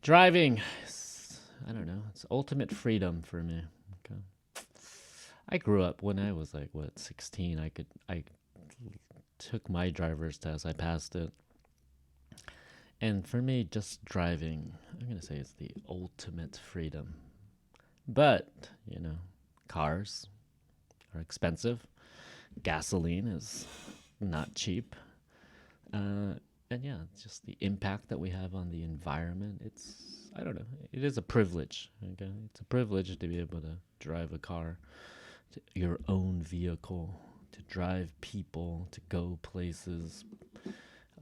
Driving, I don't know. It's ultimate freedom for me. Okay. I grew up when I was like 16. I took my driver's test. I passed it. And for me, just driving, I'm going to say it's the ultimate freedom. But, cars are expensive. Gasoline is not cheap. And yeah, it's just the impact that we have on the environment. I don't know, it is a privilege. Okay, it's a privilege to be able to drive a car, your own vehicle, to drive people, to go places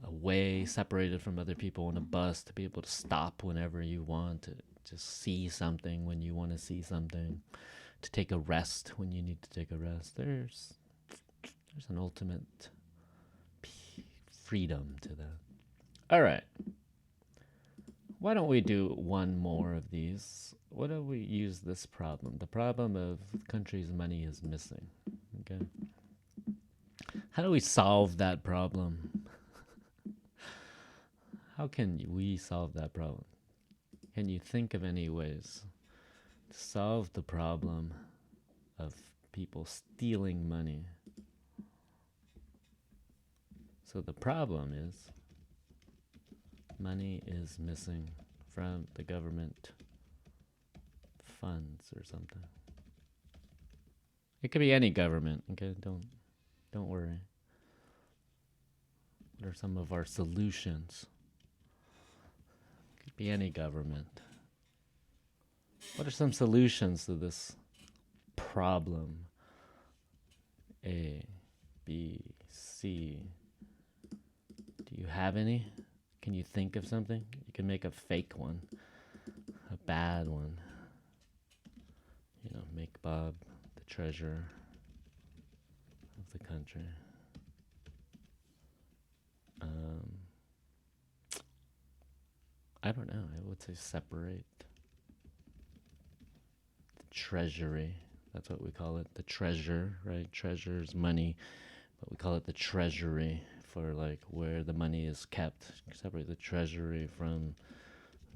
away, separated from other people on a bus, to be able to stop whenever you want, to just see something when you want to see something, to take a rest when you need to take a rest. There's an ultimate freedom to that. All right. Why don't we do one more of these? What do we use this problem? The problem of the country's money is missing. Okay. How do we solve that problem? How can we solve that problem? Can you think of any ways to solve the problem of people stealing money? So the problem is money is missing from the government funds or something. It could be any government. Okay, don't worry. What are some of our solutions? It could be any government. What are some solutions to this problem? A, B, C. Do you have any? Can you think of something? You can make a fake one, a bad one. Make Bob the treasurer of the country. I don't know. I would say separate the treasury. That's what we call it. The treasure, right? Treasure's money, but we call it the treasury for like where the money is kept. Separate the treasury from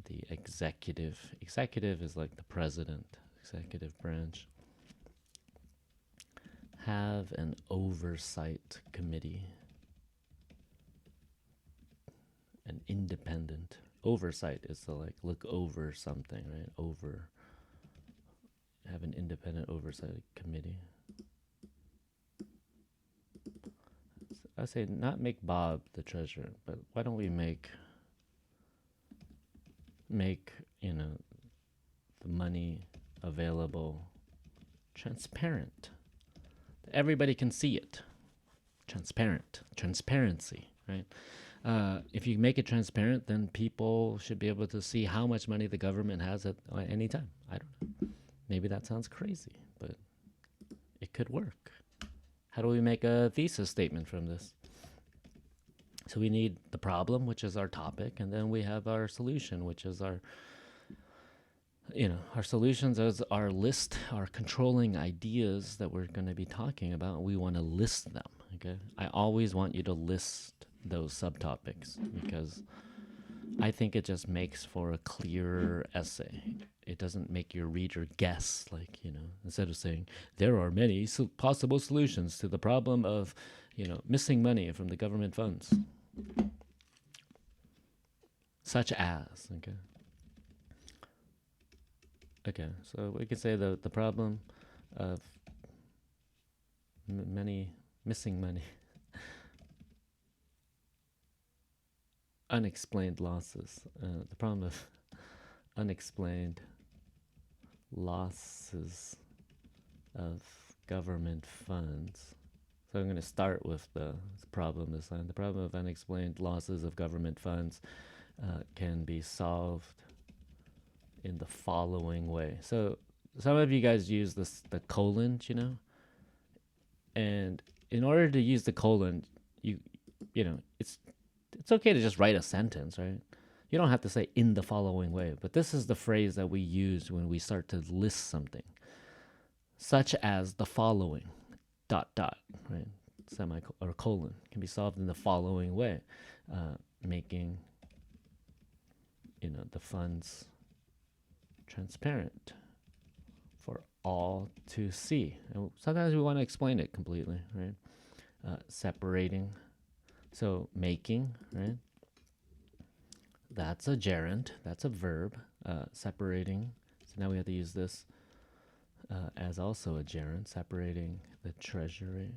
the executive. Executive is like the president, executive branch. Have an oversight committee. An independent oversight is to like look over something, right? Have an independent oversight committee. I say not make Bob the treasurer, but why don't we make the money available transparent. Everybody can see it. Transparency, right? If you make it transparent, then people should be able to see how much money the government has at any time. I don't know. Maybe that sounds crazy, but it could work. How do we make a thesis statement from this? So we need the problem, which is our topic, and then we have our solution, which is our solutions as our list, our controlling ideas that we're going to be talking about. We want to list them, okay? I always want you to list those subtopics because I think it just makes for a clearer essay. It doesn't make your reader guess, instead of saying, there are many possible solutions to the problem of, missing money from the government funds. Such as, okay? Okay, so we could say the problem of missing money. Unexplained losses. The problem of unexplained losses of government funds. So I'm going to start with the problem this time. The problem of unexplained losses of government funds can be solved in the following way. So some of you guys use the colon, and in order to use the colon, it's okay to just write a sentence, right? You don't have to say in the following way, but this is the phrase that we use when we start to list something, such as the following, ... right? Or colon can be solved in the following way, making the funds transparent for all to see. And sometimes we want to explain it completely, right? Separating. So making, right? That's a gerund. That's a verb. Separating. So now we have to use this as also a gerund, separating the treasury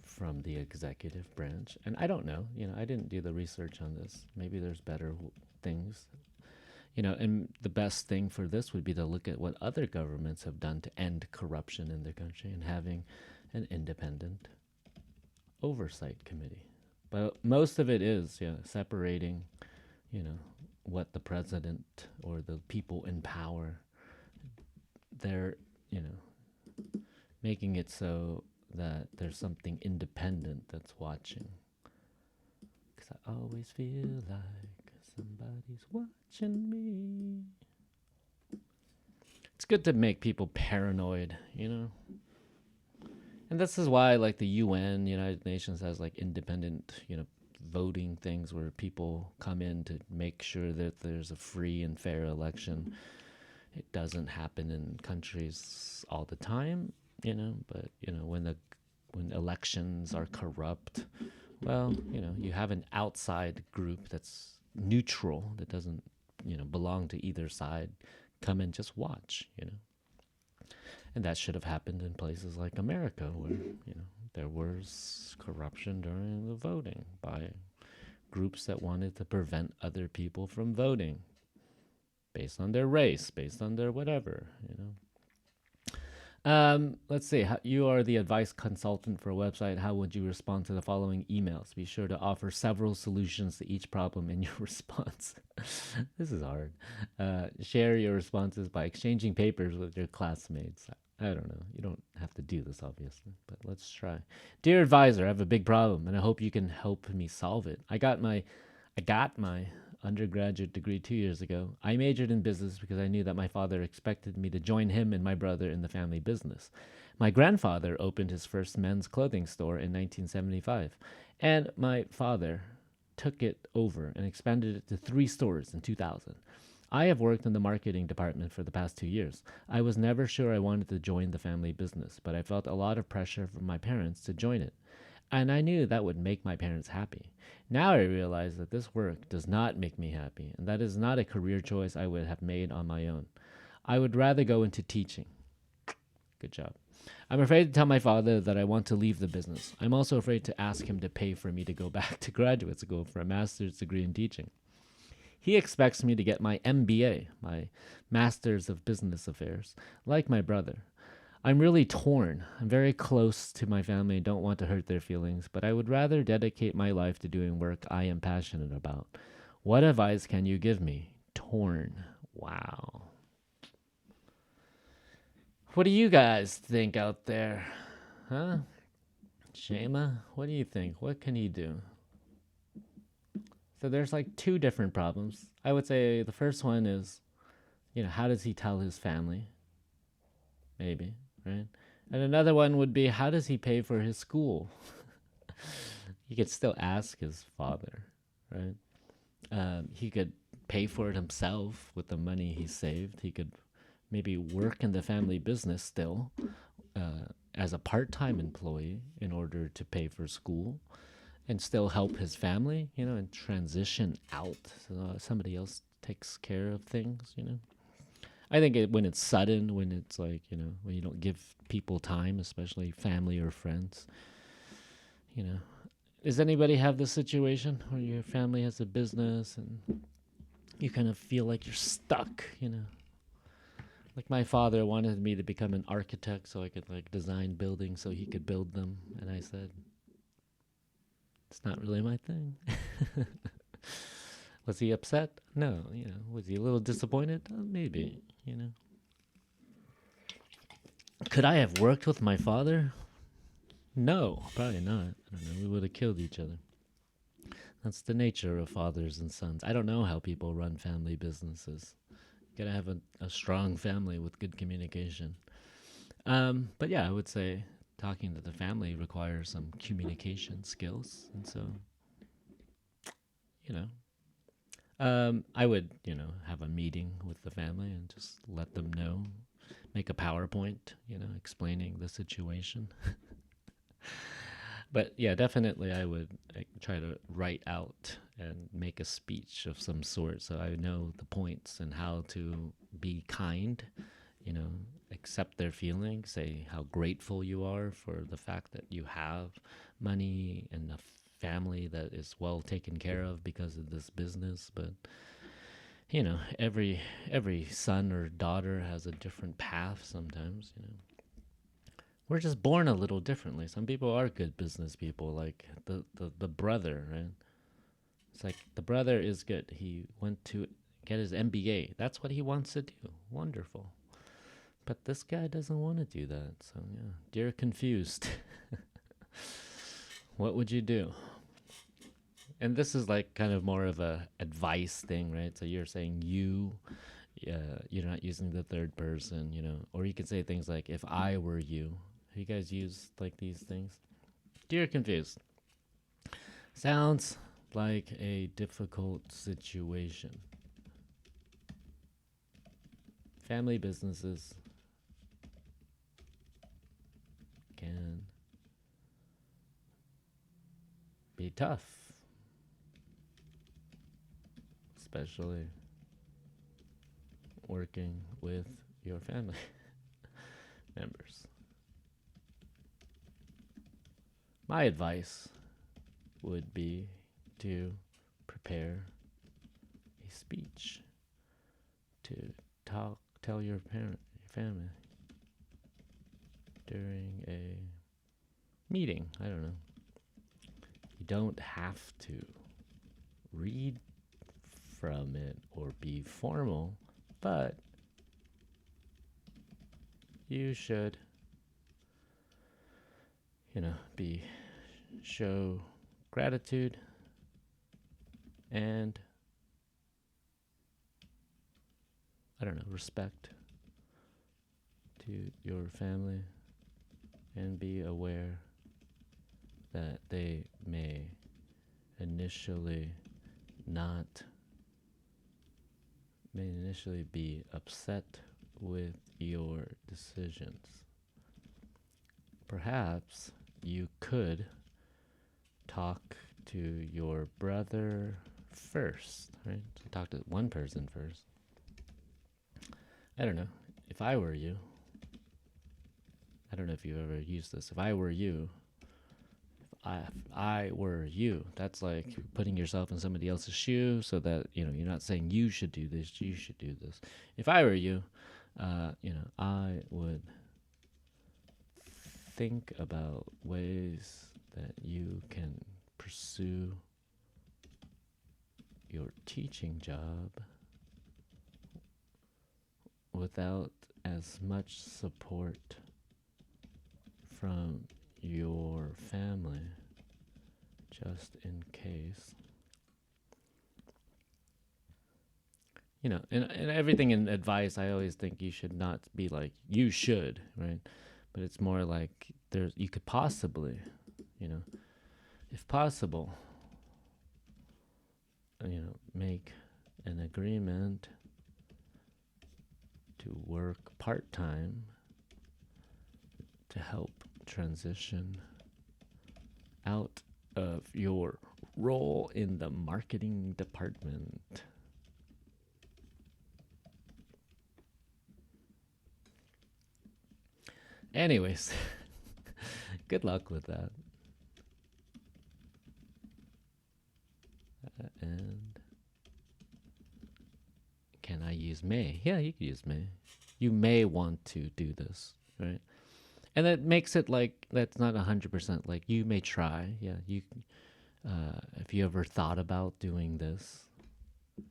from the executive branch. And I don't know, I didn't do the research on this. Maybe there's better things. And the best thing for this would be to look at what other governments have done to end corruption in the country and having an independent oversight committee. But most of it is, separating, what the president or the people in power, they're, making it so that there's something independent that's watching. Because I always feel like somebody's watching me. It's good to make people paranoid, And this is why, like, the UN, United Nations, has, like, independent, voting things where people come in to make sure that there's a free and fair election. It doesn't happen in countries all the time, but, when elections are corrupt, well, you have an outside group that's neutral, that doesn't, belong to either side, come and just watch, And that should have happened in places like America where, there was corruption during the voting by groups that wanted to prevent other people from voting based on their race, based on their whatever, Let's see. You are the advice consultant for a website. How would you respond to the following emails? Be sure to offer several solutions to each problem in your response. This is hard. Share your responses by exchanging papers with your classmates. I don't know. You don't have to do this, obviously, but let's try. Dear advisor, I have a big problem, and I hope you can help me solve it. I got my undergraduate degree 2 years ago. I majored in business because I knew that my father expected me to join him and my brother in the family business. My grandfather opened his first men's clothing store in 1975, and my father took it over and expanded it to 3 stores in 2000. I have worked in the marketing department for the past 2 years. I was never sure I wanted to join the family business, but I felt a lot of pressure from my parents to join it. And I knew that would make my parents happy. Now I realize that this work does not make me happy, and that is not a career choice I would have made on my own. I would rather go into teaching. Good job. I'm afraid to tell my father that I want to leave the business. I'm also afraid to ask him to pay for me to go back to graduate school for a master's degree in teaching. He expects me to get my MBA, my Master's of Business Affairs, like my brother. I'm really torn. I'm very close to my family and don't want to hurt their feelings, but I would rather dedicate my life to doing work I am passionate about. What advice can you give me? Torn. Wow. What do you guys think out there? Huh? Shema, what do you think? What can he do? So there's like 2 different problems. I would say the first one is, how does he tell his family? Maybe, right? And another one would be, how does he pay for his school? He could still ask his father, right? He could pay for it himself with the money he saved. He could maybe work in the family business still as a part-time employee in order to pay for school and still help his family, and transition out so somebody else takes care of things, I think when it's sudden, when it's like, when you don't give people time, especially family or friends, Does anybody have this situation where your family has a business and you kind of feel like you're stuck, Like my father wanted me to become an architect so I could like design buildings so he could build them. And I said, it's not really my thing. Was he upset? No. Was he a little disappointed? Maybe, Could I have worked with my father? No, probably not. I don't know. We would have killed each other. That's the nature of fathers and sons. I don't know how people run family businesses. You gotta have a strong family with good communication. But yeah, I would say talking to the family requires some communication skills. And so, I would, have a meeting with the family and just let them know, make a PowerPoint, explaining the situation. But yeah, definitely I would try to write out and make a speech of some sort so I know the points and how to be kind, you know, accept their feelings, say how grateful you are for the fact that you have money and a family that is well taken care of because of this business. But every son or daughter has a different path sometimes. We're just born a little differently. Some people are good business people, like the brother, right? It's like the brother is good. He went to get his MBA. That's what he wants to do. Wonderful. But this guy doesn't want to do that. So yeah, you're confused. What would you do? And this is like kind of more of a advice thing, right? So you're saying you're not using the third person, or you could say things like, if I were you. You guys use like these things? You're confused. Sounds like a difficult situation. Family businesses can be tough, especially working with your family members. My advice would be to prepare a speech to tell your family during a meeting. I don't know. You don't have to read from it or be formal, but you should, be show gratitude and respect to your family and be aware that they may initially be upset with your decisions. Perhaps you could talk to your brother first, right? So talk to one person first. I don't know. If I were you, I don't know if you've ever used this. If I were you, that's like putting yourself in somebody else's shoe so that, you're not saying you should do this, you should do this. If I were you, I would think about ways that you can pursue your teaching job without as much support from your family, just in case. And everything in advice, I always think you should not be like, you should, right? But it's more like you could possibly, if possible, make an agreement to work part-time to help transition out of your role in the marketing department. Anyways, good luck with that. And can I use may? Yeah, you can use may. You may want to do this, right? And that makes it like that's not 100%. Like you may try. Yeah, you. If you ever thought about doing this,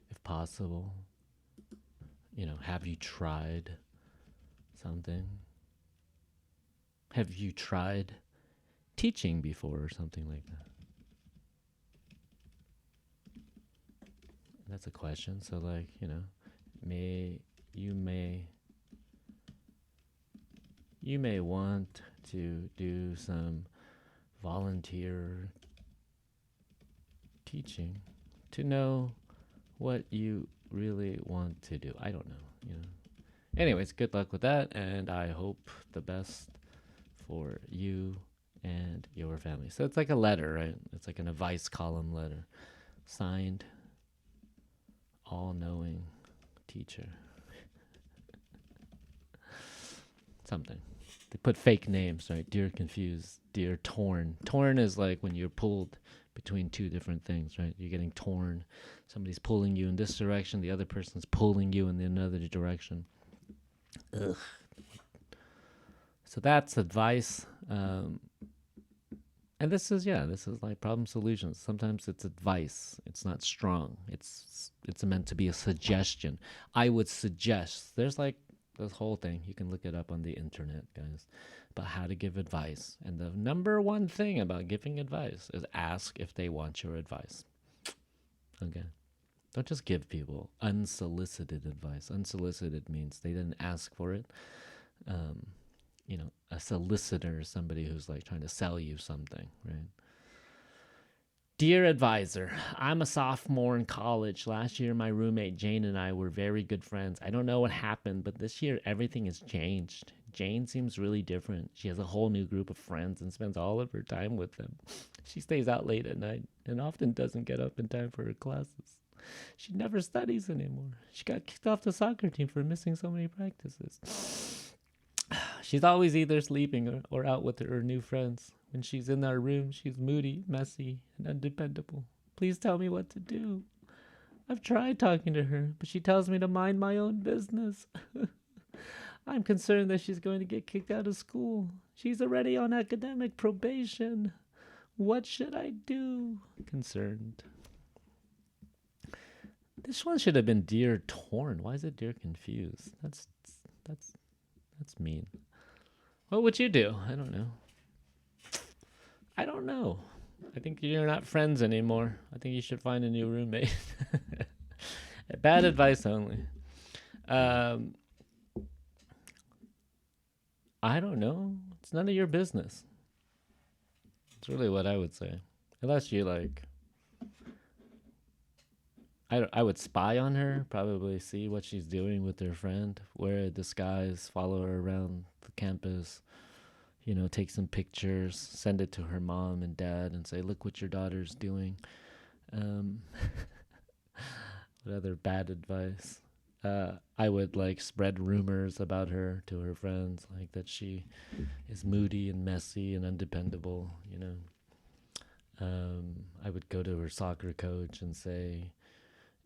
if possible, have you tried something? Have you tried teaching before or something like that? That's a question. So like, you may want to do some volunteer teaching to know what you really want to do. I don't know, you know. Anyways, good luck with that, and I hope the best for you and your family. So it's like a letter, right? It's like an advice column letter. Signed, all knowing teacher. Something. They put fake names, right? Dear confused, dear torn. Torn is like when you're pulled between two different things, right? You're getting torn. Somebody's pulling you in this direction, the other person's pulling you in another direction. Ugh. So that's advice. And this is like problem solutions. Sometimes it's advice. It's not strong. It's meant to be a suggestion. I would suggest. There's like this whole thing. You can look it up on the internet, guys, about how to give advice. And the number one thing about giving advice is ask if they want your advice. Okay. Don't just give people unsolicited advice. Unsolicited means they didn't ask for it. You know, a solicitor is somebody who's like trying to sell you something, right? Dear advisor, I'm a sophomore in college. Last year, my roommate Jane and I were very good friends. I don't know what happened, but this year everything has changed. Jane seems really different. She has a whole new group of friends and spends all of her time with them. She stays out late at night and often doesn't get up in time for her classes. She never studies anymore. She got kicked off the soccer team for missing so many practices. She's always either sleeping or out with her new friends. When she's in our room, she's moody, messy, and undependable. Please tell me what to do. I've tried talking to her, but she tells me to mind my own business. I'm concerned that she's going to get kicked out of school. She's already on academic probation. What should I do? Concerned. This one should have been Dear Torn. Why is it Dear Confused? That's mean. What would you do? I don't know. I think you're not friends anymore. I think you should find a new roommate. Bad advice only. I don't know. It's none of your business. It's really what I would say. Unless you like... I would spy on her, probably see what she's doing with her friend, wear a disguise, follow her around the campus, you know, take some pictures, send it to her mom and dad and say, look what your daughter's doing. What other bad advice? I would like spread rumors about her to her friends, like that she is moody and messy and undependable, you know. I would go to her soccer coach and say,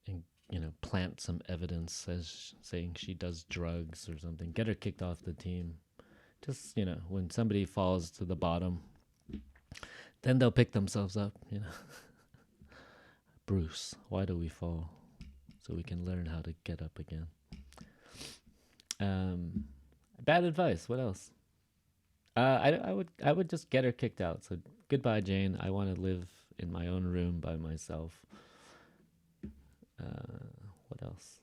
and you know, plant some evidence as saying she does drugs or something, get her kicked off the team. Just, you know, when somebody falls to the bottom, then they'll pick themselves up, you know. Bruce, why do we fall? So we can learn how to get up again. Bad advice. What else? I would just get her kicked out. So goodbye, Jane. I want to live in my own room by myself. What else?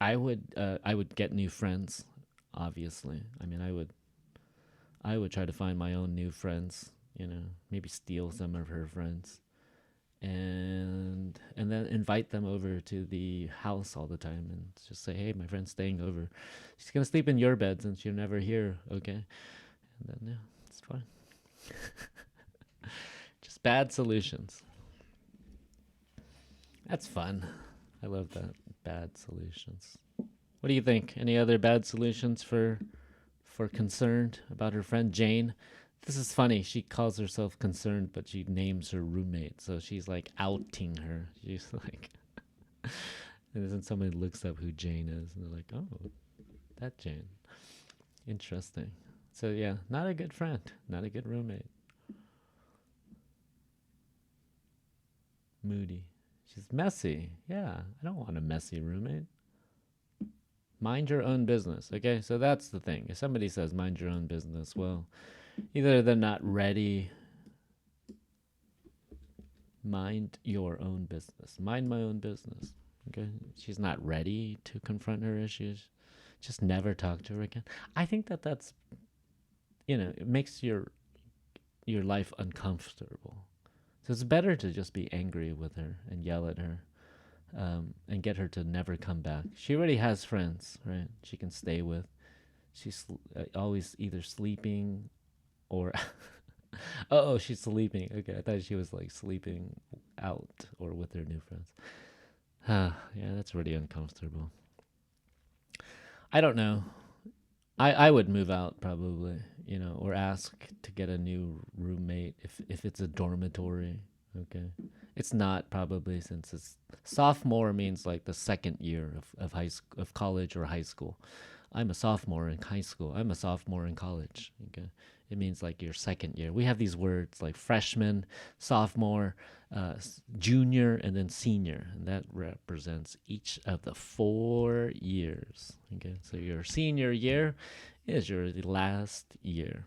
I would get new friends. Obviously, I mean, I would try to find my own new friends. You know, maybe steal some of her friends, and then invite them over to the house all the time, and just say, "Hey, my friend's staying over. She's gonna sleep in your bed since you're never here, okay?" And then yeah, it's fine. Just bad solutions. That's fun. I love that. Bad solutions. What do you think? Any other bad solutions for concerned about her friend Jane? This is funny. She calls herself concerned, but she names her roommate. So she's like outing her. She's like, and then somebody looks up who Jane is, and they're like, oh, that Jane. Interesting. So yeah, not a good friend, not a good roommate. Moody. She's messy. Yeah, I don't want a messy roommate. Mind your own business. Okay, so that's the thing. If somebody says mind your own business, well, either they're not ready. Mind your own business. Mind my own business. Okay, she's not ready to confront her issues. Just never talk to her again. I think that's, you know, it makes your life uncomfortable So it's better to just be angry with her and yell at her, and get her to never come back. She already has friends, right? She can stay with. She's always either sleeping or oh, she's sleeping. Okay, I thought she was like sleeping out or with her new friends. Yeah, that's really uncomfortable. I don't know. I would move out probably, or ask to get a new roommate if it's a dormitory. Okay, it's not probably, since it's sophomore means like the second year of college or high school. I'm a sophomore in high school. I'm a sophomore in college. Okay, it means like your second year. We have these words like freshman, sophomore, junior, and then senior, and that represents each of the 4 years. Okay, so your senior year is your last year.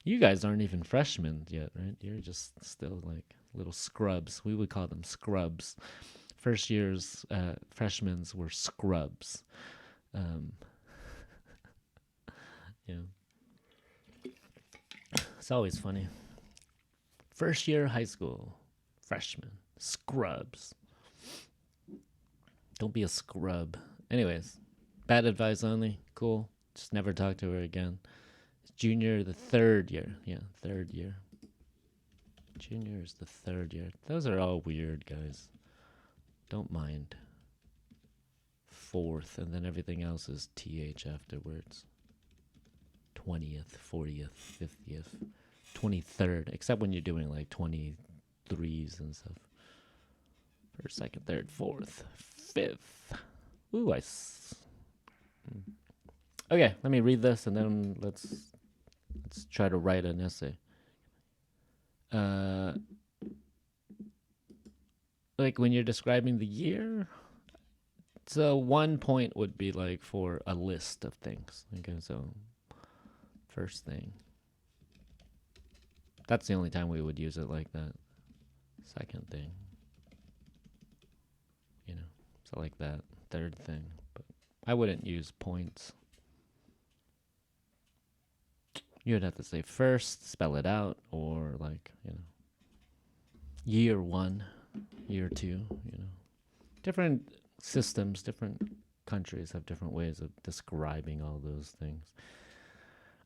You guys aren't even freshmen yet, right? You're just still like little scrubs. We would call them scrubs. First year's freshmen were scrubs. Um, yeah, it's always funny. First year high school, freshman, scrubs. Don't be a scrub. Anyways, bad advice only. Cool. Just never talk to her again. Junior, the third year. Yeah, third year. Junior is the third year. Those are all weird, guys. Don't mind. Fourth, and then everything else is TH afterwards. 20th, 40th, 50th, 23rd, except when you're doing like 23s and stuff. First, second, third, fourth, fifth. Ooh, Okay, let me read this and then let's try to write an essay. Like when you're describing the year, so 1 point would be like for a list of things. Okay, so first thing. That's the only time we would use it like that. Second thing. So like that. Third thing. But I wouldn't use points. You would have to say first, spell it out, or like, year one, year two, Different systems, different countries have different ways of describing all those things.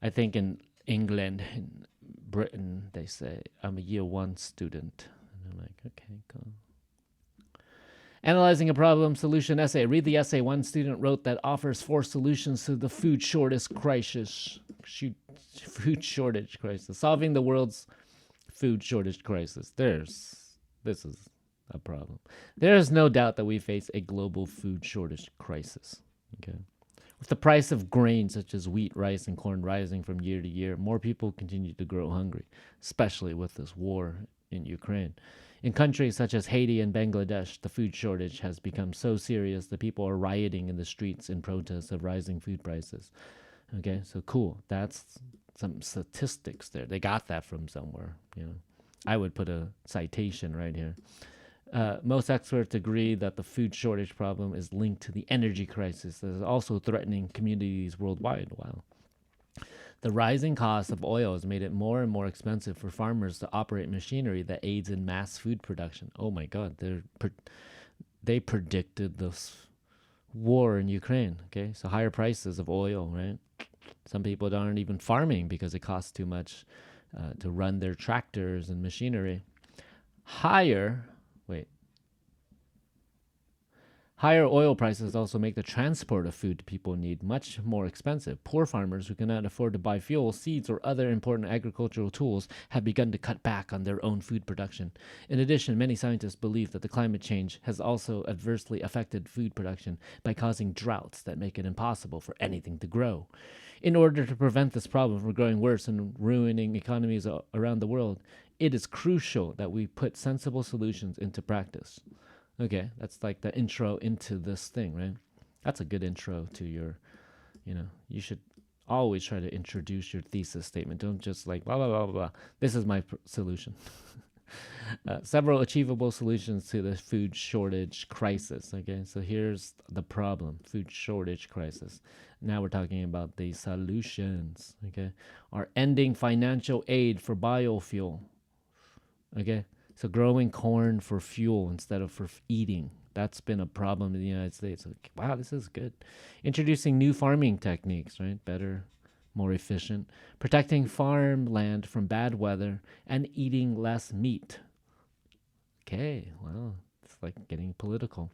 I think in England, in Britain, they say, I'm a year one student. And I'm like, okay, cool. Analyzing a problem solution essay. Read the essay one student wrote that offers 4 solutions to the food shortage crisis. Food shortage crisis. Solving the world's food shortage crisis. This is a problem. There is no doubt that we face a global food shortage crisis. Okay. With the price of grain such as wheat, rice, and corn rising from year to year, more people continue to grow hungry, especially with this war in Ukraine. In countries such as Haiti and Bangladesh, the food shortage has become so serious that people are rioting in the streets in protest of rising food prices. Okay, so cool. That's some statistics there. They got that from somewhere. I would put a citation right here. Most experts agree that the food shortage problem is linked to the energy crisis that is also threatening communities worldwide. Wow. The rising cost of oil has made it more and more expensive for farmers to operate machinery that aids in mass food production. Oh my God, they predicted this war in Ukraine. Okay, so higher prices of oil, right? Some people aren't even farming because it costs too much to run their tractors and machinery. Higher oil prices also make the transport of food people need much more expensive. Poor farmers who cannot afford to buy fuel, seeds, or other important agricultural tools have begun to cut back on their own food production. In addition, many scientists believe that the climate change has also adversely affected food production by causing droughts that make it impossible for anything to grow. In order to prevent this problem from growing worse and ruining economies around the world, it is crucial that we put sensible solutions into practice. Okay, that's like the intro into this thing, right? That's a good intro to your, you should always try to introduce your thesis statement. Don't just like, blah, blah, blah, blah, blah. This is my solution. Several achievable solutions to the food shortage crisis. Okay, so here's the problem: food shortage crisis. Now we're talking about the solutions. Okay, are ending financial aid for biofuel. Okay, So growing corn for fuel instead of for eating. That's been a problem in the United States. Like, wow, this is good. Introducing new farming techniques, right? Better, more efficient. Protecting farmland from bad weather and eating less meat. Okay, well, it's like getting political.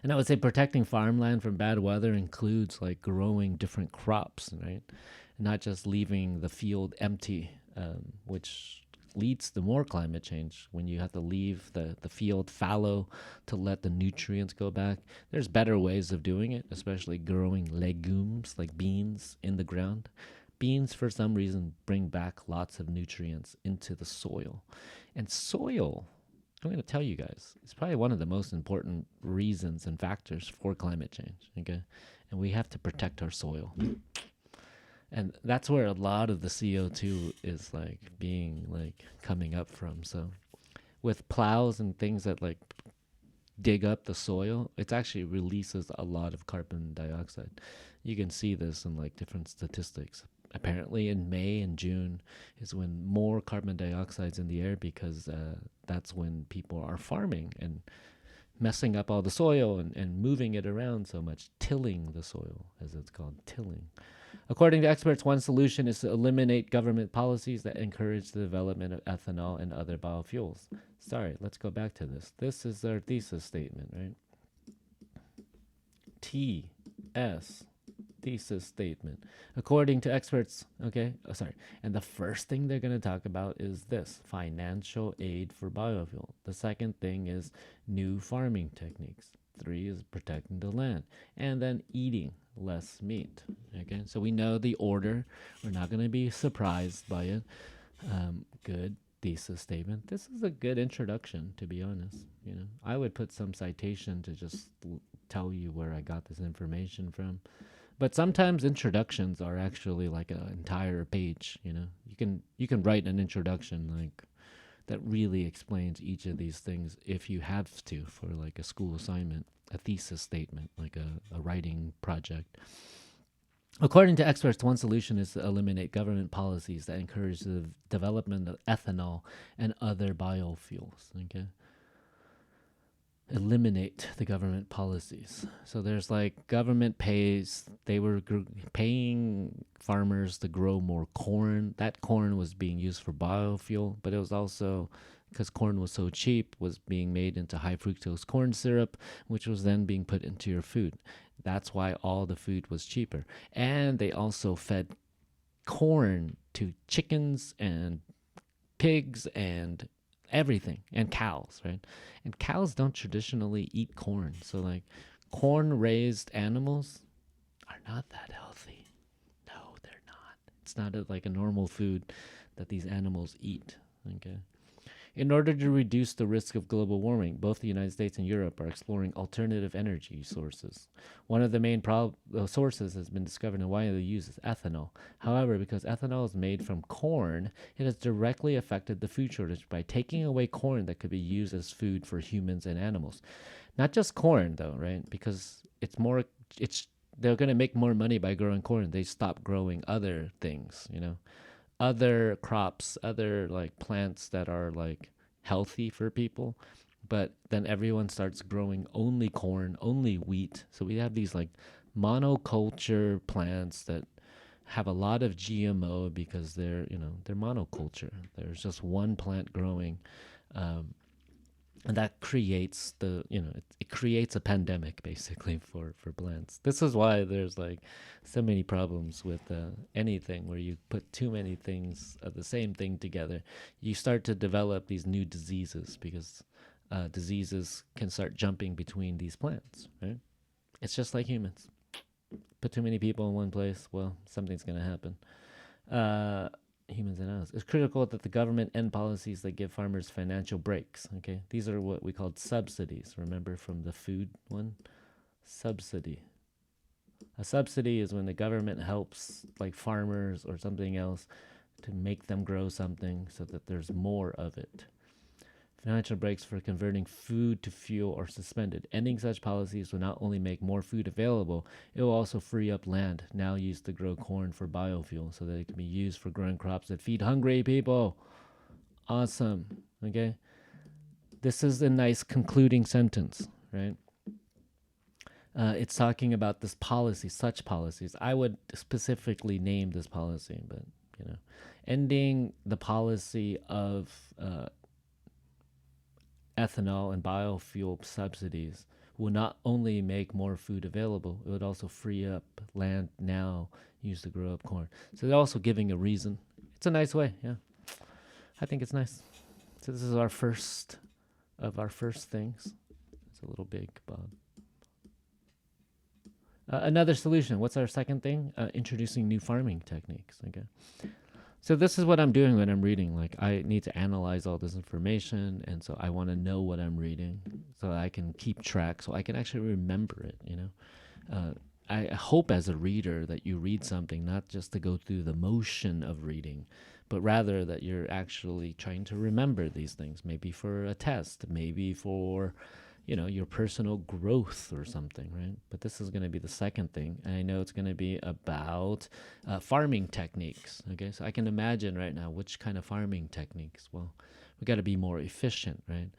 And I would say protecting farmland from bad weather includes like growing different crops, right? Not just leaving the field empty, which leads to more climate change when you have to leave the field fallow to let the nutrients go back. There's better ways of doing it, especially growing legumes like beans in the ground. Beans, for some reason, bring back lots of nutrients into the soil. And soil, I'm going to tell you guys, it's probably one of the most important reasons and factors for climate change. Okay. And we have to protect our soil. And that's where a lot of the CO2 is like being like coming up from. So with plows and things that like dig up the soil, it actually releases a lot of carbon dioxide. You can see this in like different statistics. Apparently in May and June is when more carbon dioxide's in the air because that's when people are farming and messing up all the soil and moving it around so much, tilling the soil, as it's called, tilling. According to experts, one solution is to eliminate government policies that encourage the development of ethanol and other biofuels. Sorry, let's go back to this. This is their thesis statement, right? Thesis statement. According to experts, okay, and the first thing they're going to talk about is this: financial aid for biofuel. The second thing is new farming techniques. 3 is protecting the land, and then eating less meat. Okay, so we know the order. We're not going to be surprised by it. Good thesis statement. This is a good introduction, to be honest. You know, I would put some citation to just tell you where I got this information from. But sometimes introductions are actually like an entire page. You know, you can write an introduction like that really explains each of these things if you have to for like a school assignment, a thesis statement, like a writing project. According to experts, one solution is to eliminate government policies that encourage the development of ethanol and other biofuels. Okay. Eliminate the government policies. So there's like government pays, they were paying farmers to grow more corn. That corn was being used for biofuel, but it was also, because corn was so cheap, was being made into high fructose corn syrup, which was then being put into your food. That's why all the food was cheaper. And they also fed corn to chickens and pigs and everything, and cows, right? And cows don't traditionally eat corn. So like corn raised animals are not that healthy. No, they're not. It's not like a normal food that these animals eat. Okay. In order to reduce the risk of global warming, both the United States and Europe are exploring alternative energy sources. One of the main sources has been discovered and widely used is ethanol. However, because ethanol is made from corn, it has directly affected the food shortage by taking away corn that could be used as food for humans and animals. Not just corn, though, right? Because they're going to make more money by growing corn. They stop growing other things, you know, other crops, other like plants that are like healthy for people. But then everyone starts growing only corn, only wheat. So we have these like monoculture plants that have a lot of GMO because they're monoculture. There's just one plant growing. And that creates it creates a pandemic basically for plants. This is why there's like so many problems with anything where you put too many things of the same thing together. You start to develop these new diseases because diseases can start jumping between these plants, right? It's just like humans. Put too many people in one place, well, something's going to happen. Humans and animals. It's critical that the government end policies that give farmers financial breaks. Okay, these are what we called subsidies. Remember from the food one? Subsidy. A subsidy is when the government helps like farmers or something else to make them grow something so that there's more of it. Financial breaks for converting food to fuel are suspended. Ending such policies will not only make more food available, it will also free up land now used to grow corn for biofuel so that it can be used for growing crops that feed hungry people. Awesome. Okay? This is a nice concluding sentence, right? It's talking about this policy, such policies. I would specifically name this policy, but you know, ending the policy of ethanol and biofuel subsidies will not only make more food available, it would also free up land now used to grow up corn. So they're also giving a reason. It's a nice way, yeah. I think it's nice. So this is our first of our first things. It's a little big, Bob. Another solution. What's our second thing? Introducing new farming techniques. Okay. So this is what I'm doing when I'm reading. Like I need to analyze all this information, and so I want to know what I'm reading, so I can keep track, so I can actually remember it. You know, I hope as a reader that you read something not just to go through the motion of reading, but rather that you're actually trying to remember these things. Maybe for a test, maybe for your personal growth or something, right? But this is going to be the second thing. And I know it's going to be about farming techniques. Okay, so I can imagine right now which kind of farming techniques. Well, we got to be more efficient, right?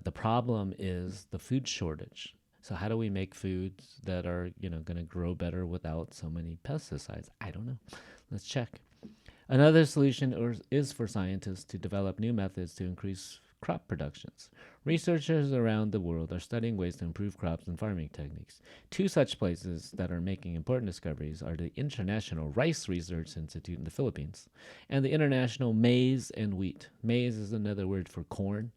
The problem is the food shortage. So how do we make foods that are, going to grow better without so many pesticides? I don't know. Let's check. Another solution is for scientists to develop new methods to increase crop productions. Researchers around the world are studying ways to improve crops and farming techniques. Two such places that are making important discoveries are the International Rice Research Institute in the Philippines and the International Maize and Wheat. Maize is another word for corn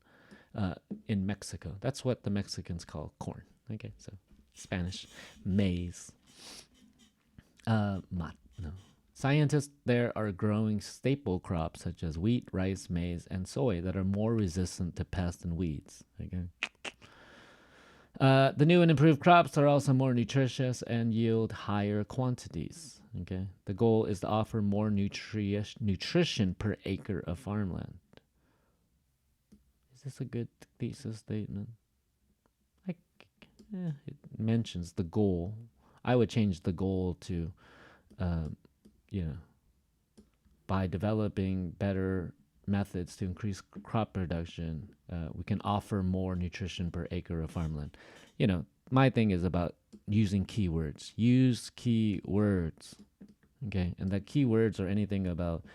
in Mexico. That's what the Mexicans call corn. Okay, so Spanish, maize. No. Scientists there are growing staple crops such as wheat, rice, maize, and soy that are more resistant to pests and weeds. Okay. The new and improved crops are also more nutritious and yield higher quantities. Okay. The goal is to offer more nutrition per acre of farmland. Is this a good thesis statement? It mentions the goal. I would change the goal to by developing better methods to increase crop production, we can offer more nutrition per acre of farmland. My thing is about using keywords. Use keywords, okay? And the keywords are anything about,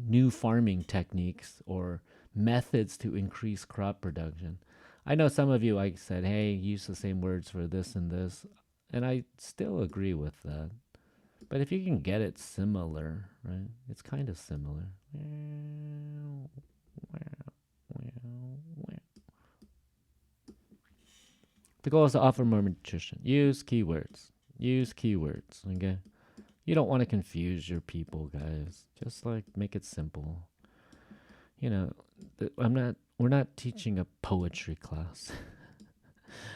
new farming techniques or methods to increase crop production. I know some of you, I said, hey, use the same words for this and this, and I still agree with that. But if you can get it similar, right? It's kind of similar. The goal is to offer more nutrition. Use keywords. Use keywords, okay? You don't want to confuse your people, guys. Just make it simple. We're not teaching a poetry class.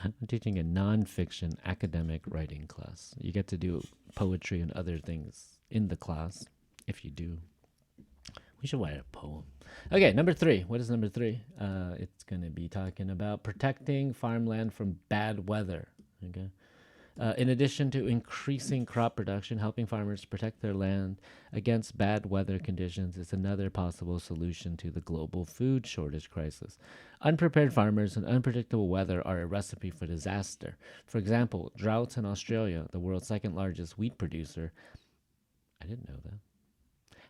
I'm teaching a nonfiction academic writing class. You get to do poetry and other things in the class, if you do. We should write a poem. Okay, number 3. What is number 3? It's going to be talking about protecting farmland from bad weather. Okay. In addition to increasing crop production, helping farmers protect their land against bad weather conditions is another possible solution to the global food shortage crisis. Unprepared farmers and unpredictable weather are a recipe for disaster. For example, droughts in Australia, the world's second largest wheat producer, I didn't know that,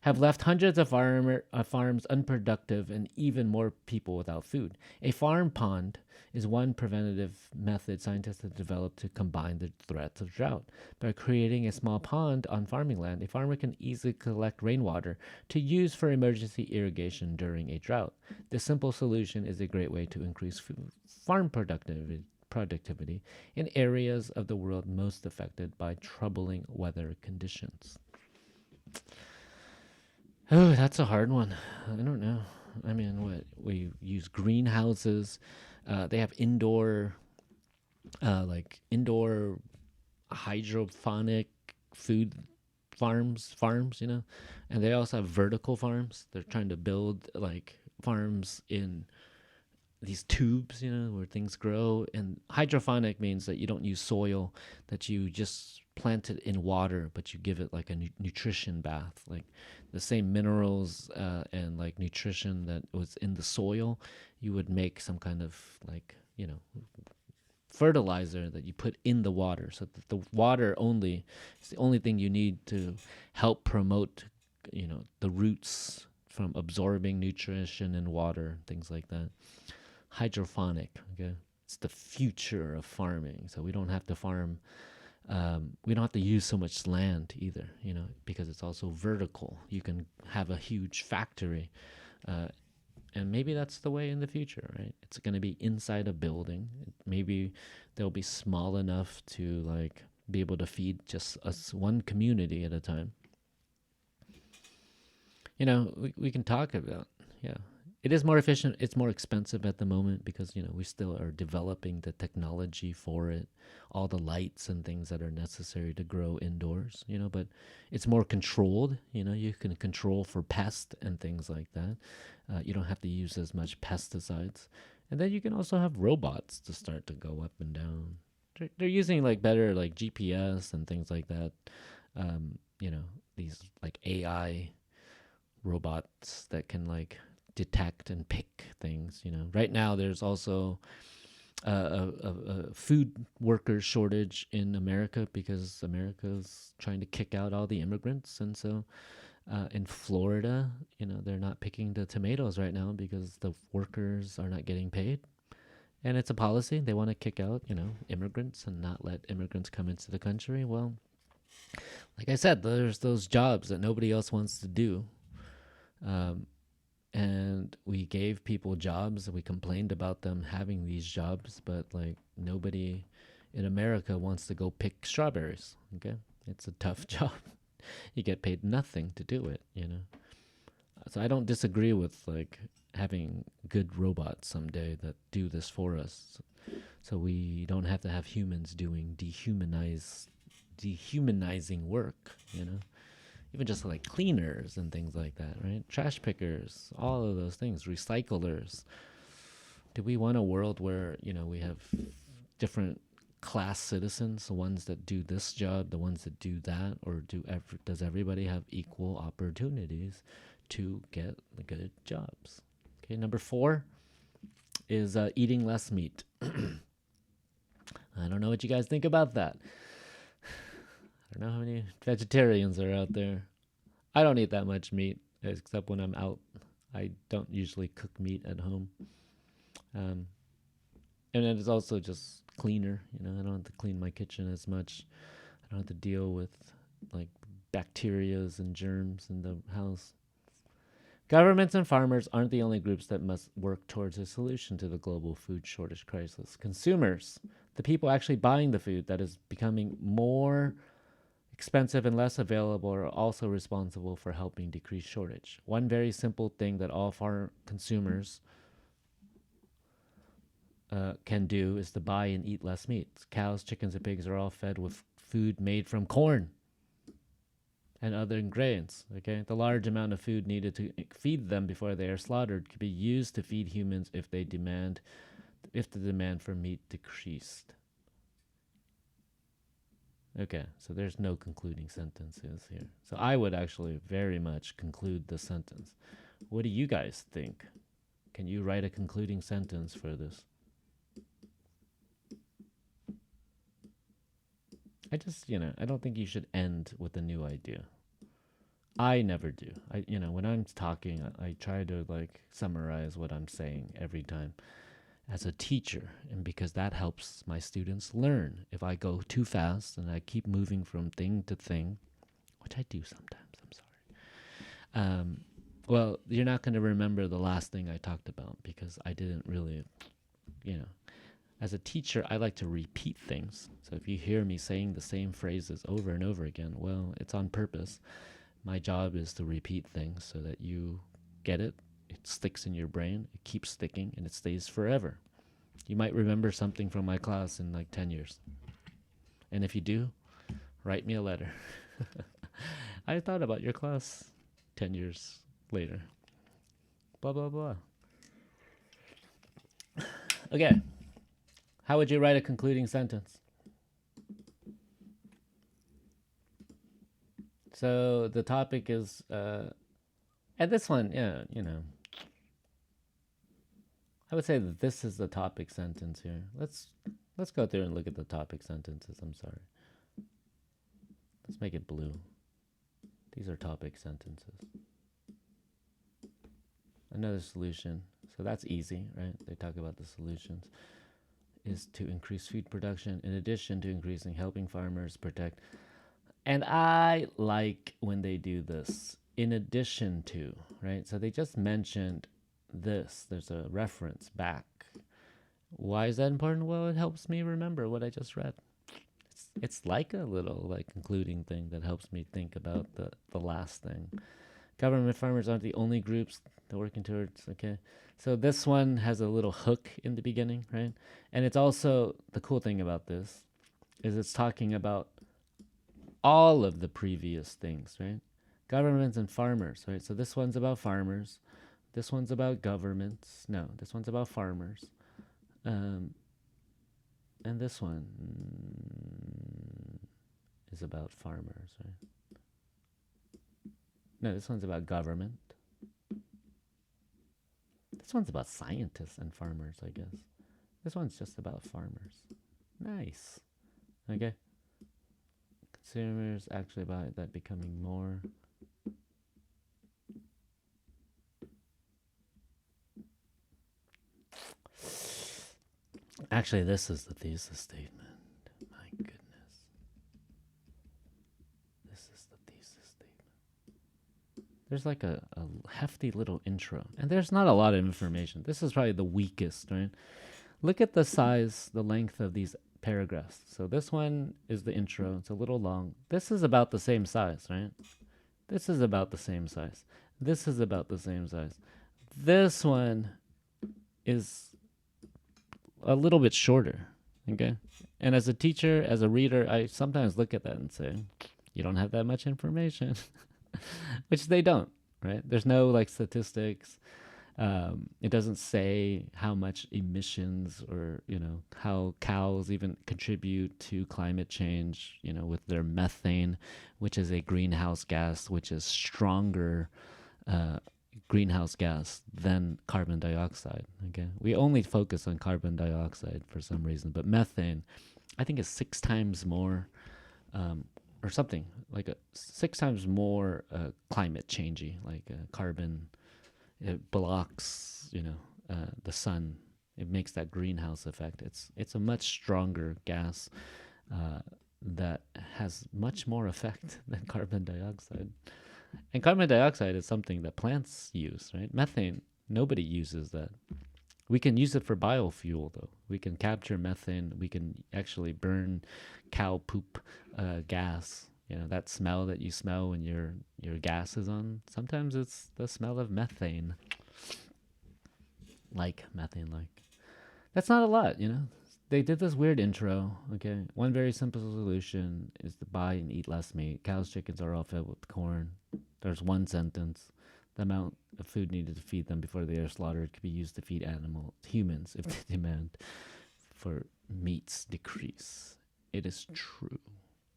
have left hundreds of farms unproductive and even more people without food. A farm pond is one preventative method scientists have developed to combine the threats of drought. By creating a small pond on farming land, a farmer can easily collect rainwater to use for emergency irrigation during a drought. This simple solution is a great way to increase farm productivity in areas of the world most affected by troubling weather conditions. Oh, that's a hard one. I don't know. I mean, what? We use greenhouses. They have indoor hydroponic food farms, and they also have vertical farms. They're trying to build farms in these tubes, where things grow. And hydroponic means that you don't use soil, that you just plant it in water, but you give it like a nutrition bath, like the same minerals and like nutrition that was in the soil. You would make some kind of like fertilizer that you put in the water, so that the water only is the only thing you need to help promote the roots from absorbing nutrition and water, things like that. Hydroponic, okay, it's the future of farming. So we don't have to farm, we don't have to use so much land either, because it's also vertical. You can have a huge factory, and maybe that's the way in the future, right? It's going to be inside a building. Maybe they'll be small enough to like be able to feed just us one community at a time. We can talk about, yeah. It is more efficient. It's more expensive at the moment because, we still are developing the technology for it, all the lights and things that are necessary to grow indoors, but it's more controlled. You can control for pests and things like that. You don't have to use as much pesticides. And then you can also have robots to start to go up and down. They're using like better like GPS and things like that. These like AI robots that can like detect and pick things. Right now there's also a food worker shortage in America because America's trying to kick out all the immigrants. And so in Florida, they're not picking the tomatoes right now because the workers are not getting paid. And it's a policy. They want to kick out, immigrants and not let immigrants come into the country. Well, like I said, there's those jobs that nobody else wants to do. And we gave people jobs. We complained about them having these jobs, but like nobody in America wants to go pick strawberries. Okay, it's a tough job. You get paid nothing to do it. So I don't disagree with like having good robots someday that do this for us, so we don't have to have humans doing dehumanizing work. Even just like cleaners and things like that, right? Trash pickers, all of those things, recyclers. Do we want a world where, we have different class citizens, the ones that do this job, the ones that do that, or does everybody have equal opportunities to get the good jobs? Okay, number 4 is eating less meat. I don't know what you guys think about that. I don't know how many vegetarians are out there. I don't eat that much meat, except when I'm out. I don't usually cook meat at home. And it's also just cleaner. I don't have to clean my kitchen as much. I don't have to deal with like bacterias and germs in the house. Governments and farmers aren't the only groups that must work towards a solution to the global food shortage crisis. Consumers, the people actually buying the food that is becoming more expensive and less available, are also responsible for helping decrease shortage. One very simple thing that all farm consumers can do is to buy and eat less meat. Cows, chickens, and pigs are all fed with food made from corn and other grains. Okay, the large amount of food needed to feed them before they are slaughtered could be used to feed humans if the demand for meat decreased. Okay, so there's no concluding sentences here. So I would actually very much conclude the sentence. What do you guys think? Can you write a concluding sentence for this? I don't think you should end with a new idea. I never do. When I'm talking, I try to like summarize what I'm saying every time as a teacher, and because that helps my students learn. If I go too fast and I keep moving from thing to thing, which I do sometimes, I'm sorry. Well, you're not going to remember the last thing I talked about because I didn't really, as a teacher, I like to repeat things. So if you hear me saying the same phrases over and over again, well, it's on purpose. My job is to repeat things so that you get it. It sticks in your brain, it keeps sticking, and it stays forever. You might remember something from my class in like 10 years. And if you do, write me a letter. I thought about your class 10 years later. Blah, blah, blah. Okay, how would you write a concluding sentence? So the topic is, and this one, yeah, I would say that this is the topic sentence here. Let's go through and look at the topic sentences. I'm sorry. Let's make it blue. These are topic sentences. Another solution. So that's easy, right? They talk about the solutions. Is to increase food production in addition to increasing helping farmers protect. And I like when they do this. In addition to, right? So they just mentioned this. There's a reference back. Why is that important? Well, it helps me remember what I just read. It's like a little like concluding thing that helps me think about the last thing. Government farmers aren't the only groups that are working towards, okay? So this one has a little hook in the beginning, right? And it's also, the cool thing about this is it's talking about all of the previous things, right? Governments and farmers, right? So this one's about farmers. This one's about governments. No, this one's about farmers. And this one is about farmers, right? No, this one's about government. This one's about scientists and farmers, I guess. This one's just about farmers. Nice. Okay. Consumers actually about that becoming more. Actually, this is the thesis statement. My goodness. This is the thesis statement. There's like a hefty little intro. And there's not a lot of information. This is probably the weakest, right? Look at the size, the length of these paragraphs. So this one is the intro. It's a little long. This is about the same size, right? This is about the same size. This is about the same size. This one is a little bit shorter, okay? And as a teacher, as a reader, I sometimes look at that and say, you don't have that much information, which they don't, right? There's no like statistics. It doesn't say how much emissions or, how cows even contribute to climate change, with their methane, which is a greenhouse gas, which is stronger greenhouse gas than carbon dioxide. Okay, we only focus on carbon dioxide for some reason, but methane, I think, is 6 times more, or something like 6 times more climate changey. Like carbon, it blocks, the sun. It makes that greenhouse effect. It's a much stronger gas that has much more effect than carbon dioxide. And carbon dioxide is something that plants use, right? Methane, nobody uses that. We can use it for biofuel, though. We can capture methane. We can actually burn cow poop gas. That smell that you smell when your gas is on. Sometimes it's the smell of methane. Like methane, like. That's not a lot, They did this weird intro, okay? One very simple solution is to buy and eat less meat. Cows, chickens are all fed with corn. There's one sentence. The amount of food needed to feed them before they are slaughtered could be used to feed humans if the demand for meats decrease. It is true.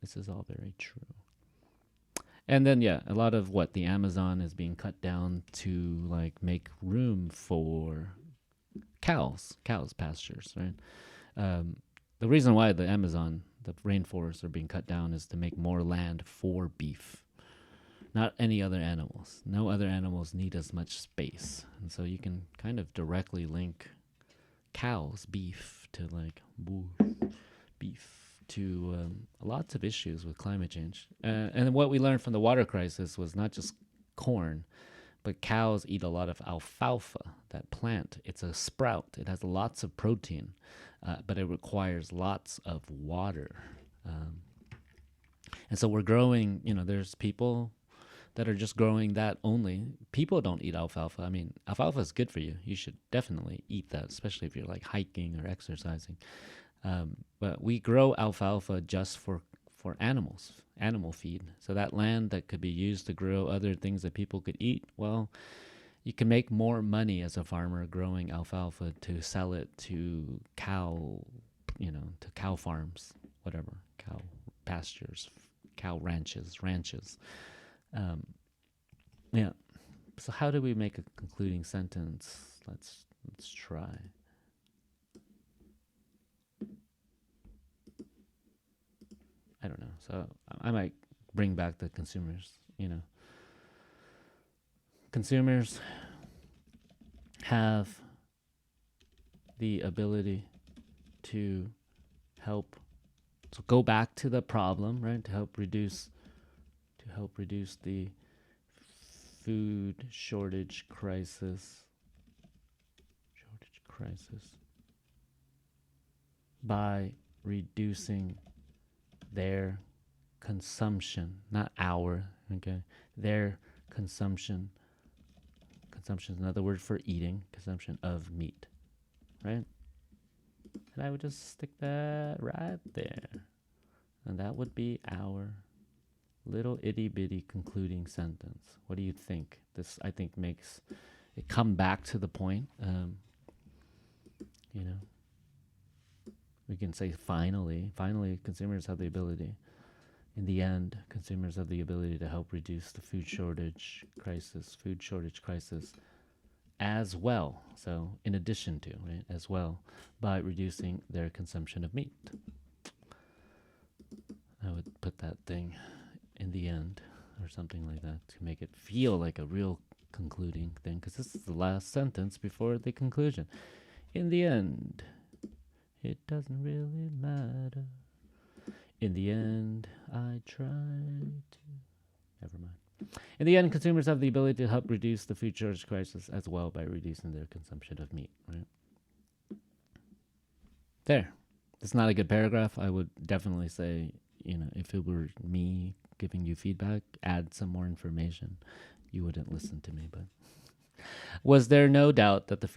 This is all very true. And then, yeah, a lot of the Amazon is being cut down to like make room for cows pastures, right? The reason why the Amazon, the rainforests are being cut down is to make more land for beef, not any other animals. No other animals need as much space. And so you can kind of directly link cows, beef, to lots of issues with climate change. And what we learned from the water crisis was not just corn, but cows eat a lot of alfalfa, that plant. It's a sprout. It has lots of protein, but it requires lots of water. And so we're growing, there's people that are just growing that only. People don't eat alfalfa. I mean, alfalfa is good for you. You should definitely eat that, especially if you're like hiking or exercising. But we grow alfalfa just for animals, animal feed. So that land that could be used to grow other things that people could eat, well, You can make more money as a farmer growing alfalfa to sell it to to cow farms, whatever, cow pastures, cow ranches. Um, yeah. So how do we make a concluding sentence? Let's try. I don't know. So I might bring back the consumers. Consumers have the ability to help. So go back to the problem, right? To help reduce the food shortage crisis by reducing their consumption, not our, okay? Their consumption is another word for eating, consumption of meat, right? And I would just stick that right there. And that would be our little itty bitty concluding sentence. What do you think? This, I think, makes it come back to the point. We can say finally, consumers have the ability. In the end, consumers have the ability to help reduce the food shortage crisis as well. So, in addition to, right, as well, by reducing their consumption of meat. I would put that thing in the end or something like that to make it feel like a real concluding thing, because this is the last sentence before the conclusion. In the end, it doesn't really matter. In the end, I try to... Never mind. In the end, consumers have the ability to help reduce the food shortage crisis as well by reducing their consumption of meat, right? There. It's not a good paragraph. I would definitely say, if it were me giving you feedback, add some more information. You wouldn't listen to me, but... Was there no doubt that the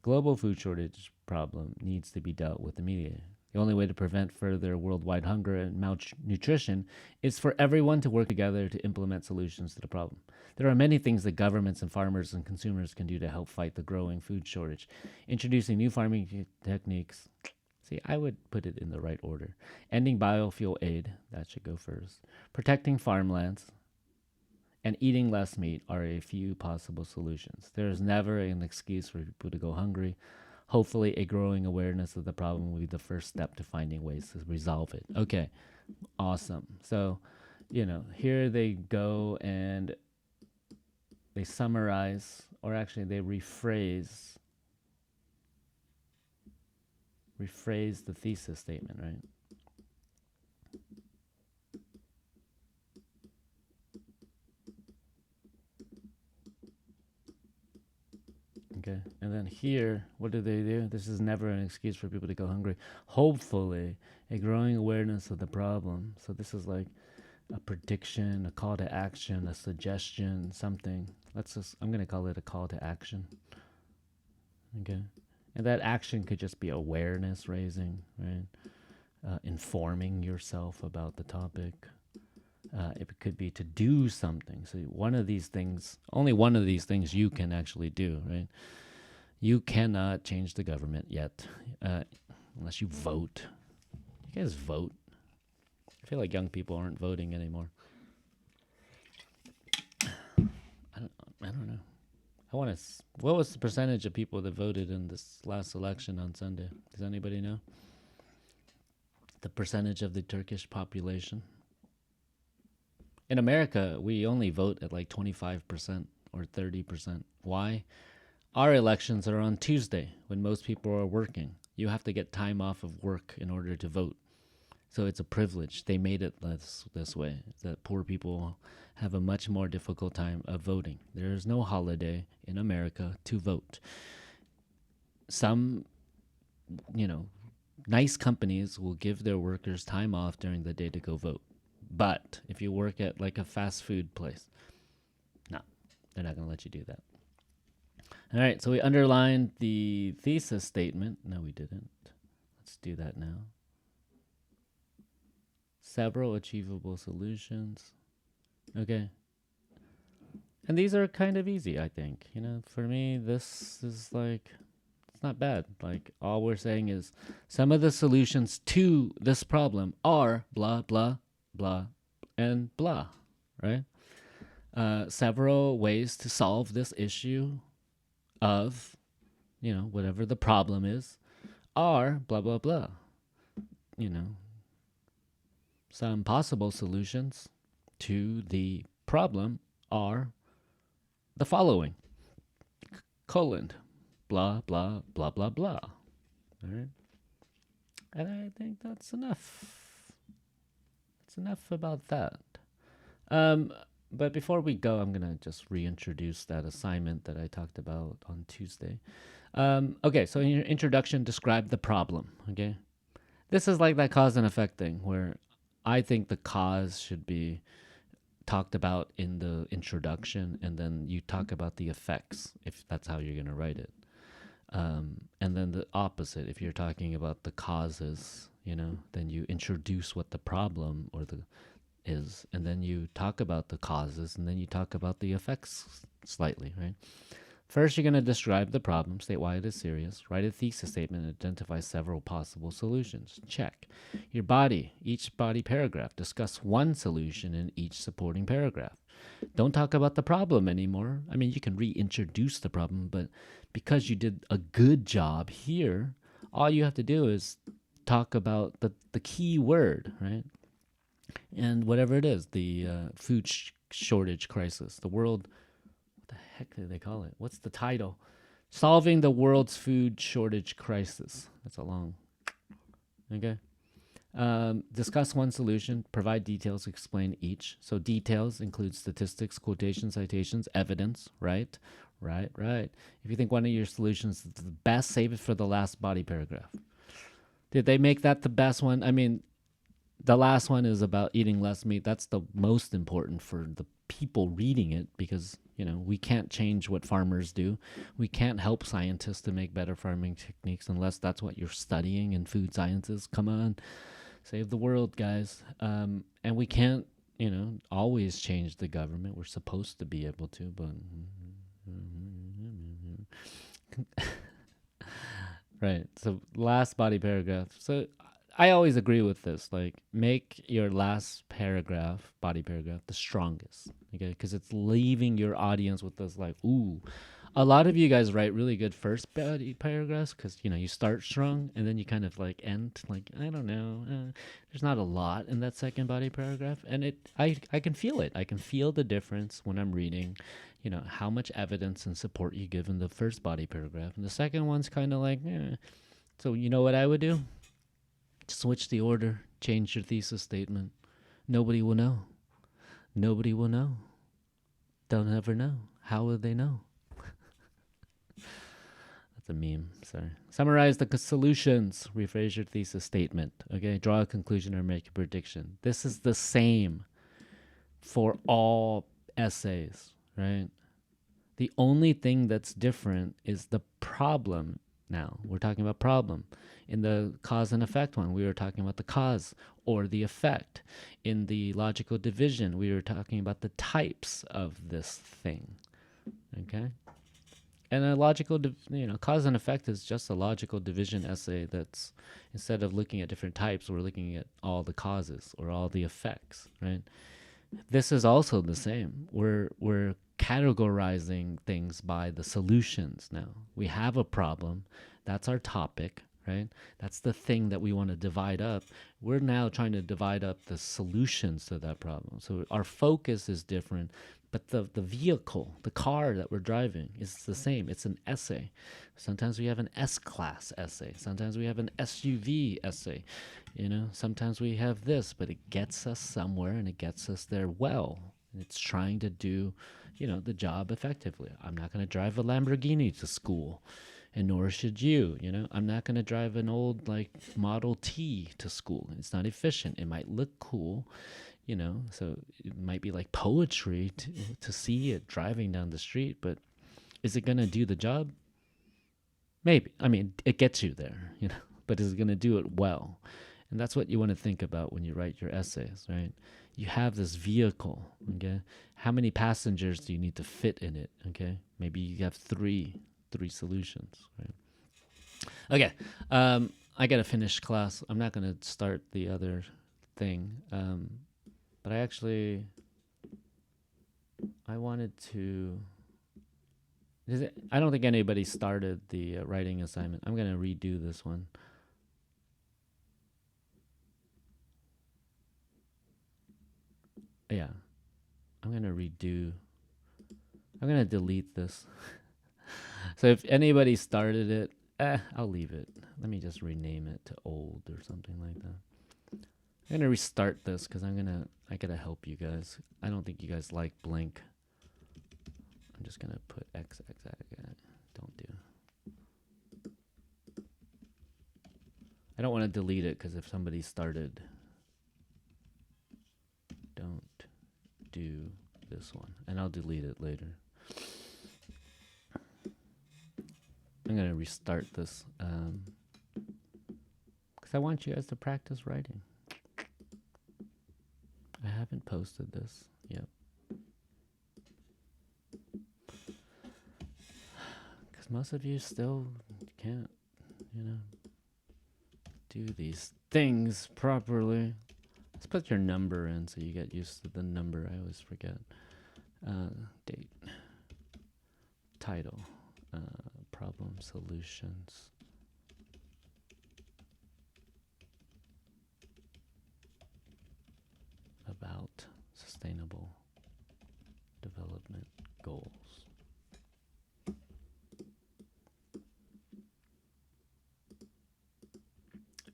global food shortage problem needs to be dealt with immediately? The only way to prevent further worldwide hunger and malnutrition is for everyone to work together to implement solutions to the problem. There are many things that governments and farmers and consumers can do to help fight the growing food shortage. Introducing new farming techniques. See, I would put it in the right order. Ending biofuel aid, that should go first. Protecting farmlands and eating less meat are a few possible solutions. There is never an excuse for people to go hungry. Hopefully, a growing awareness of the problem will be the first step to finding ways to resolve it. Okay, awesome. So, here they go and they summarize, or actually they rephrase the thesis statement, right? Okay, and then here, what do? This is never an excuse for people to go hungry. Hopefully, a growing awareness of the problem. So this is like a prediction, a call to action, a suggestion, something. I'm going to call it a call to action. Okay, and that action could just be awareness raising, right? Informing yourself about the topic. It could be to do something. So only one of these things you can actually do, right? You cannot change the government yet, unless you vote. You guys vote. I feel like young people aren't voting anymore. I don't know. What was the percentage of people that voted in this last election on Sunday? Does anybody know? The percentage of the Turkish population? In America, we only vote at like 25% or 30%. Why? Our elections are on Tuesday when most people are working. You have to get time off of work in order to vote. So it's a privilege. They made it this way, that poor people have a much more difficult time of voting. There is no holiday in America to vote. Some, nice companies will give their workers time off during the day to go vote. But if you work at like a fast food place, no, they're not going to let you do that. All right, so we underlined the thesis statement. No, we didn't. Let's do that now. Several achievable solutions. Okay. And these are kind of easy, I think. For me, this is like, it's not bad. Like, all we're saying is some of the solutions to this problem are blah, blah, blah, and blah, right? Several ways to solve this issue of, whatever the problem is, are blah, blah, blah. You know, some possible solutions to the problem are the following: colon, blah, blah, blah, blah, blah. All right. And I think that's enough. It's enough about that. But before we go, I'm going to just reintroduce that assignment that I talked about on Tuesday. Okay, so in your introduction, describe the problem. Okay. This is like that cause and effect thing where I think the cause should be talked about in the introduction, and then you talk about the effects if that's how you're going to write it. And then the opposite, if you're talking about the causes, then you introduce what the problem or the is, and then you talk about the causes, and then you talk about the effects slightly, right? First, you're going to describe the problem, state why it is serious, write a thesis statement, and identify several possible solutions. Check. Each body paragraph, discuss one solution in each supporting paragraph. Don't talk about the problem anymore. I mean, you can reintroduce the problem, but because you did a good job here, all you have to do is talk about the key word, right? And whatever it is, the food shortage crisis, the world, what the heck do they call it? What's the title? Solving the world's food shortage crisis. That's a long, okay. Discuss one solution, provide details, explain each. So details include statistics, quotations, citations, evidence, right? Right. If you think one of your solutions is the best, save it for the last body paragraph. Did they make that the best one? I mean, the last one is about eating less meat. That's the most important for the people reading it because, we can't change what farmers do. We can't help scientists to make better farming techniques unless that's what you're studying in food sciences. Come on, save the world, guys. And we can't, always change the government. We're supposed to be able to, but... Right. So last body paragraph. So I always agree with this. Like, make your last body paragraph, the strongest. Okay, because it's leaving your audience with this like, ooh. A lot of you guys write really good first body paragraphs because you start strong and then you kind of like end like, I don't know. There's not a lot in that second body paragraph, and I can feel it. I can feel the difference when I'm reading. How much evidence and support you give in the first body paragraph, and the second one's kind of like, eh. So you know what I would do? Switch the order, change your thesis statement. Nobody will know. Nobody will know. Don't ever know. How will they know? That's a meme. Sorry. Summarize the solutions. Rephrase your thesis statement. Okay. Draw a conclusion or make a prediction. This is the same for all essays, right? The only thing that's different is the problem. Now we're talking about problem. In the cause and effect one, we were talking about the cause or the effect. In the logical division, we were talking about the types of this thing. Okay? And a logical, cause and effect is just a logical division essay that's, instead of looking at different types, we're looking at all the causes or all the effects, right? This is also the same. We're categorizing things by the solutions now. We have a problem. That's our topic, right? That's the thing that we want to divide up. We're now trying to divide up the solutions to that problem. So our focus is different, but the vehicle, the car that we're driving is the same. It's an essay. Sometimes we have an S-class essay. Sometimes we have an SUV essay. Sometimes we have this, but it gets us somewhere and it gets us there well. And it's trying to do, the job effectively. I'm not going to drive a Lamborghini to school, and nor should you. I'm not going to drive an old Model T to school. It's not efficient. It might look cool, so it might be like poetry to see it driving down the street, but is it going to do the job? Maybe. I mean, it gets you there, but is it going to do it well? And that's what you want to think about when you write your essays, right? you have this vehicle, okay? How many passengers do you need to fit in it, okay? Maybe you have three solutions, right? Okay, I gotta finish class. I'm not gonna start the other thing, but I wanted to. I don't think anybody started the writing assignment. I'm gonna redo this one. Yeah, I'm gonna delete this. So if anybody started it, I'll leave it. Let me just rename it to old or something like that. I'm gonna restart this because I gotta help you guys. I don't think you guys like blank. I'm just gonna put X. Don't do. I don't want to delete it because if somebody started, don't do this one, and I'll delete it later. I'm gonna restart this because I want you guys to practice writing. I haven't posted this yet because most of you still can't, do these things properly. Let's put your number in so you get used to the number. I always forget. Date, title, problem solutions. About sustainable development goals.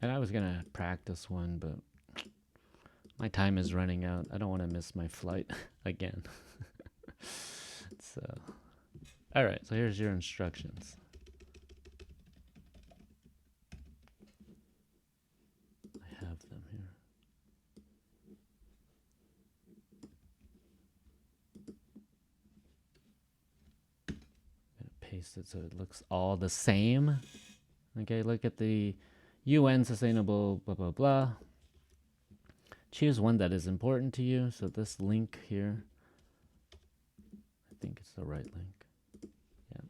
And I was gonna practice one, but my time is running out. I don't want to miss my flight again. So, all right. So here's your instructions. I have them here. I'm gonna paste it so it looks all the same. Okay, look at the UN sustainable blah blah blah. Choose one that is important to you. So this link here, I think it's the right link. Yeah.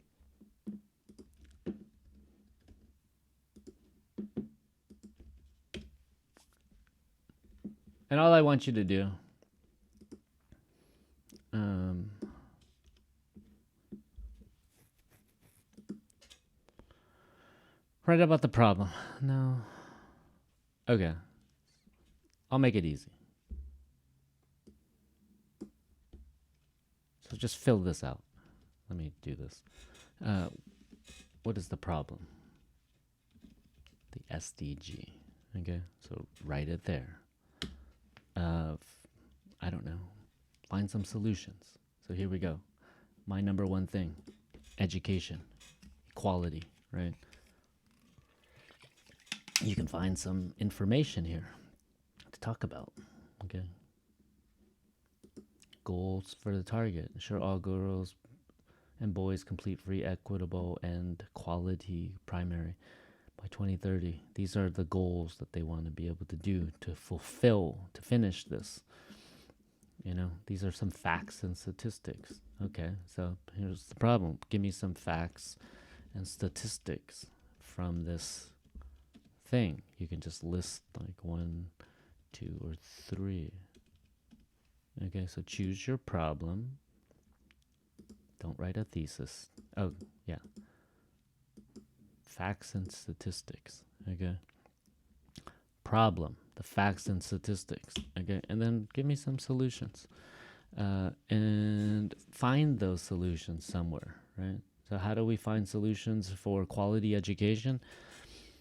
And all I want you to do, write about the problem. No. Okay. I'll make it easy. So just fill this out. Let me do this. What is the problem? The SDG. Okay, so write it there. I don't know. Find some solutions. So here we go. My number one thing, education, equality, right? You can find some information here to talk about, okay? Goals for the target. Ensure all girls and boys complete free, equitable, and quality primary by 2030. These are the goals that they want to be able to do to fulfill, to finish this. These are some facts and statistics. Okay, so here's the problem. Give me some facts and statistics from this thing. You can just list like 1, 2, or 3. Okay, so choose your problem. Don't write a thesis. Oh, yeah. Facts and statistics. Okay. Problem, the facts and statistics. Okay, and then give me some solutions. And find those solutions somewhere, right? So how do we find solutions for quality education?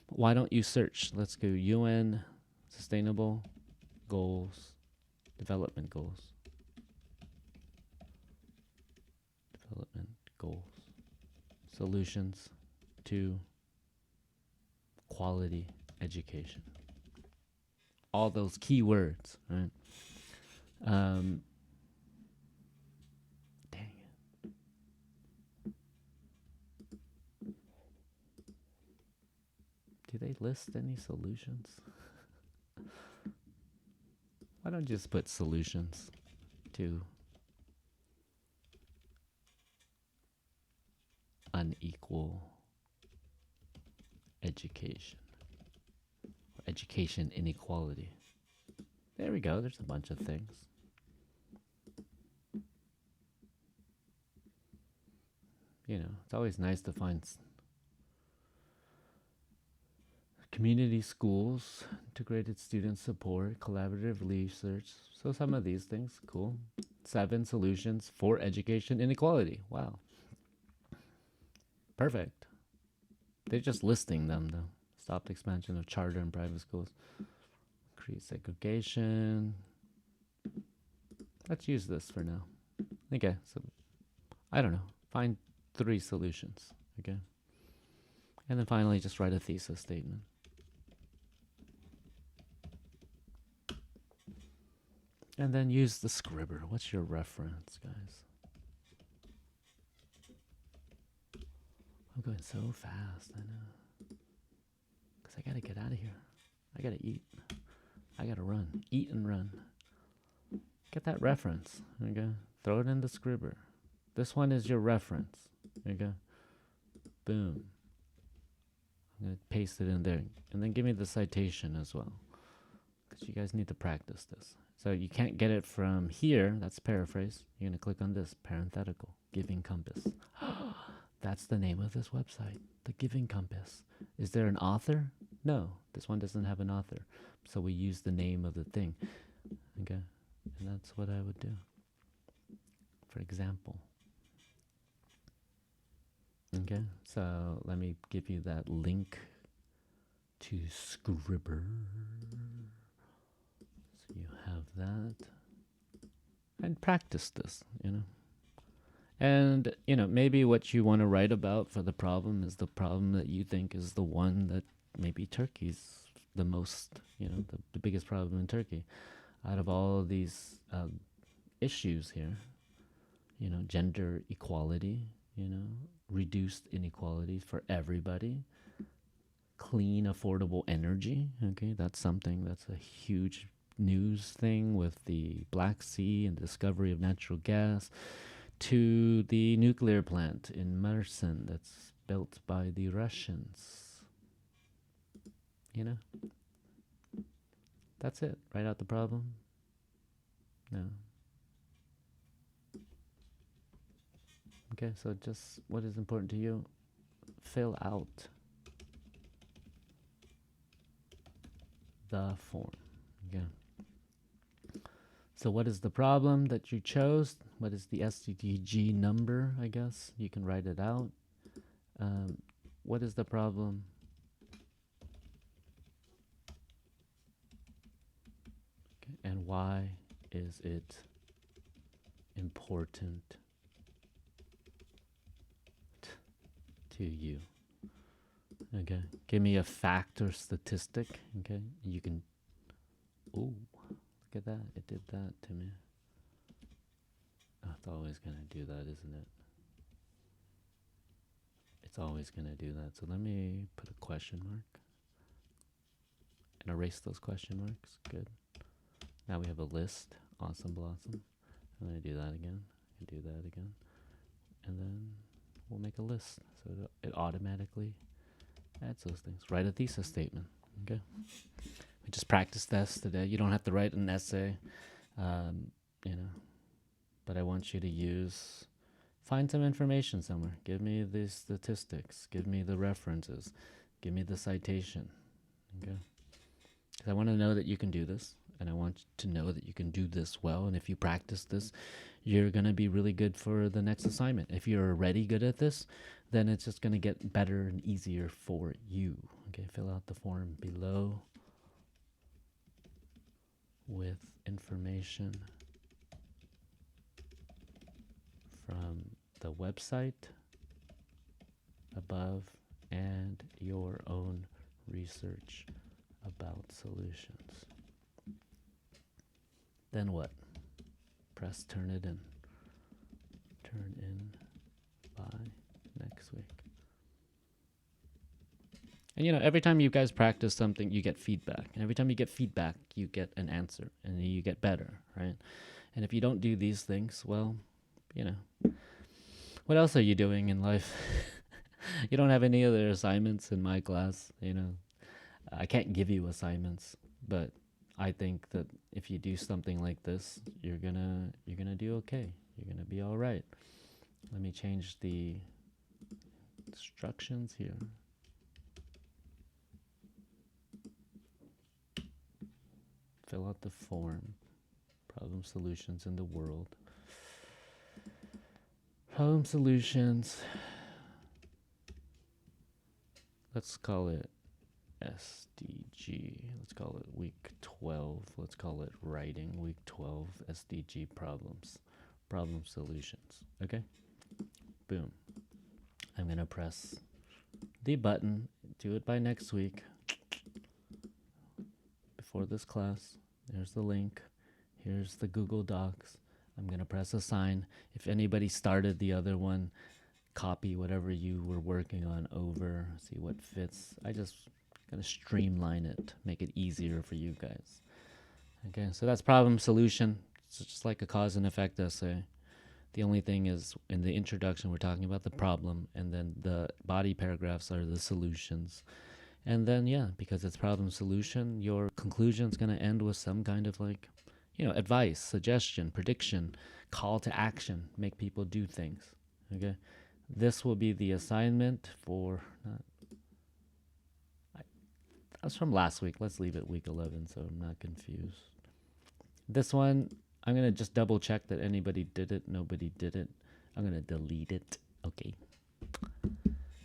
Why don't you search? Let's go UN Sustainable Goals, Development Goals. Development Goals. Solutions to quality education. All those keywords, right? Dang it. Do they list any solutions? Why don't you just put solutions to unequal education, or education inequality? There we go. There's a bunch of things. You know, it's always nice to find community schools, integrated student support, collaborative research. So some of these things, cool. 7 solutions for education inequality. Wow. Perfect. They're just listing them though. Stop expansion of charter and private schools. Create segregation. Let's use this for now. Okay, so I don't know. Find 3 solutions. Okay. And then finally just write a thesis statement. And then use the scribber. What's your reference, guys? I'm going so fast, I know. Because I gotta get out of here. I gotta eat. I gotta run. Eat and run. Get that reference. Okay. Throw it in the scribber. This one is your reference. Okay. Boom. I'm gonna paste it in there. And then give me the citation as well. Because you guys need to practice this. So you can't get it from here. That's paraphrase. You're gonna click on this. Parenthetical. Giving Compass. That's the name of this website. The Giving Compass. Is there an author? No. This one doesn't have an author. So we use the name of the thing. Okay. And that's what I would do. For example. Okay. So let me give you that link to Scribber. So you have that. And practice this, you know. And, you know, maybe what you want to write about for the problem is the problem that you think is the one that maybe Turkey's the most, you know, the biggest problem in Turkey. Out of all of these issues here, you know, gender equality, you know, reduced inequalities for everybody, clean, affordable energy, okay, that's something that's a huge news thing with the Black Sea and discovery of natural gas, to the nuclear plant in Mersin that's built by the Russians. You know? That's it. Write out the problem. No. Okay, so just what is important to you? Fill out the form. Okay. So what is the problem that you chose? What is the SDG number, I guess? You can write it out. What is the problem? Okay. And why is it important to you? Okay. Give me a fact or statistic. Okay. You can. Ooh. Look at that. It did that to me. Oh, it's always going to do that, isn't it? It's always going to do that. So let me put a question mark. And erase those question marks. Good. Now we have a list. Awesome blossom. I'm going to do that again. And do that again. And then we'll make a list. So it automatically adds those things. Write a thesis statement. Okay. We just practiced this today. You don't have to write an essay, you know, but I want you to find some information somewhere. Give me the statistics. Give me the references. Give me the citation. Okay. Because I want to know that you can do this, and I want to know that you can do this well. And if you practice this, you're going to be really good for the next assignment. If you're already good at this, then it's just going to get better and easier for you. Okay. Fill out the form below with information from the website above and your own research about solutions. Then what? Press turn it in. Turn in by next week. And every time you guys practice something, you get feedback. And every time you get feedback, you get an answer and you get better, right? And if you don't do these things, well, what else are you doing in life? You don't have any other assignments in my class, I can't give you assignments, but I think that if you do something like this, you're gonna do okay. You're gonna be all right. Let me change the instructions here. Fill out the form. Problem solutions in the world. Problem solutions. Let's call it SDG. Let's call it week 12. Let's call it writing week 12 SDG problems. Problem solutions. Okay? Boom. I'm going to press the button. Do it by next week. Before this class. There's the link. Here's the Google Docs. I'm going to press assign. If anybody started the other one, copy whatever you were working on over. See what fits. I just going to streamline it. Make it easier for you guys. Okay, so that's problem solution. It's just like a cause and effect essay. The only thing is, in the introduction, we're talking about the problem, and then the body paragraphs are the solutions. And then, because it's problem solution, your conclusion is going to end with some kind of advice, suggestion, prediction, call to action, make people do things. Okay, this will be the assignment for. That's from last week. Let's leave it week 11, so I'm not confused. This one, I'm going to just double check that anybody did it. Nobody did it. I'm going to delete it. Okay.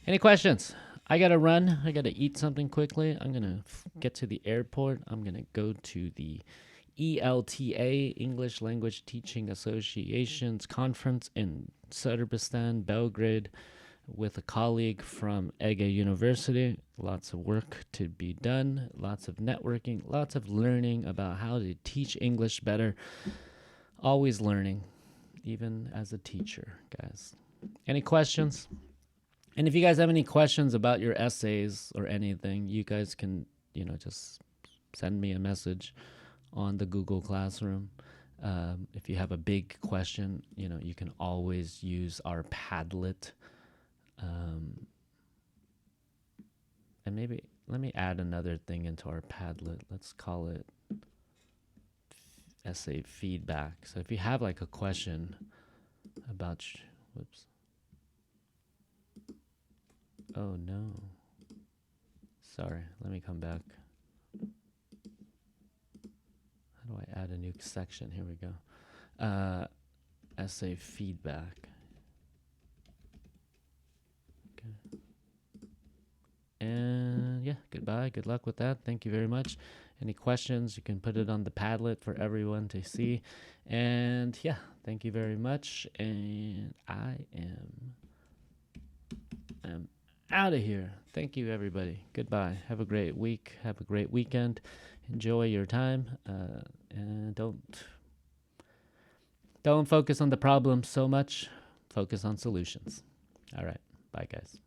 Any questions? I got to run. I got to eat something quickly. I'm going to get to the airport. I'm going to go to the ELTA, English Language Teaching Association's conference in Srbistan, Belgrade, with a colleague from Ege University. Lots of work to be done, lots of networking, lots of learning about how to teach English better. Always learning, even as a teacher, guys. Any questions? And if you guys have any questions about your essays or anything, you guys can, just send me a message on the Google Classroom. If you have a big question, you can always use our Padlet. And maybe let me add another thing into our Padlet. Let's call it essay feedback. So if you have a question about, whoops. Oh no. Sorry, let me come back. How do I add a new section? Here we go. Essay feedback. Okay. And goodbye. Good luck with that. Thank you very much. Any questions, you can put it on the Padlet for everyone to see. And thank you very much. And I am out of here. Thank you, everybody. Goodbye. Have a great week. Have a great weekend. Enjoy your time. And don't focus on the problem so much. Focus on solutions. All right. Bye, guys.